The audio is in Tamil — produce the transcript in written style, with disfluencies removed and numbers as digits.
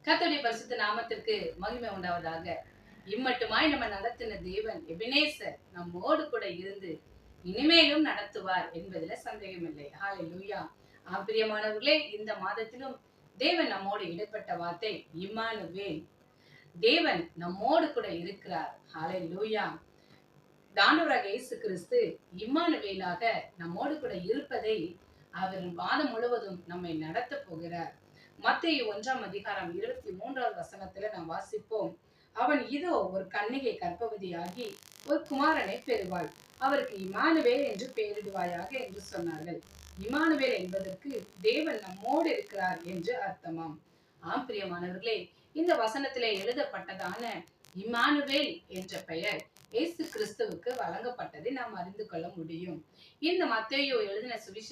கர்த்தருடைய பரிசுத்த நாமத்திற்கு மகிமை உண்டாவதாக. இம்மட்டுமாய் நம்ம நடத்தின தேவன் எபினேசர் நம்மோடு கூட இருந்து இனிமேலும் நடத்துவார் என்பதுல சந்தேகமில்லை. ஹalleluya. பிரியமானவர்களே, இந்த மாதத்திலும் தேவன் நம்மோடு இடைப்பட்ட வார்த்தை இம்மானுவேல். தேவன் நம்மோடு கூட இருக்கிறார். ஹalleluya. ஆண்டவராக இயேசு கிறிஸ்து இம்மானுவேலாக நம்மோடு கூட இருப்பதை அவர் மாதம் முழுவதும் நம்மை நடத்த போகிறார். மத்தேயு 1ஆம் அதிகாரம் 23வது வசனத்துல நாம் வாசிப்போம். அவன் இதோ ஒரு கன்னிகை கர்ப்பவதியாகி ஒரு குமாரனை பெறுவாள், அவருக்கு இம்மானுவேல் என்று பெயரிடுவாயாக என்று சொன்னார்கள். இம்மானுவேல் என்பதற்கு தேவன் நம்மோடு இருக்கிறார் என்று அர்த்தமாம். பிரியமானவர்களே, இந்த வசனத்திலே எழுதப்பட்டதான இம்மானுவேல் என்ற பெயர் இயேசு கிறிஸ்துவுக்கு வழங்கப்பட்டதை நாம் அறிந்து கொள்ள முடியும். இந்த மத்தேயு எழுதின சுவிசேஷ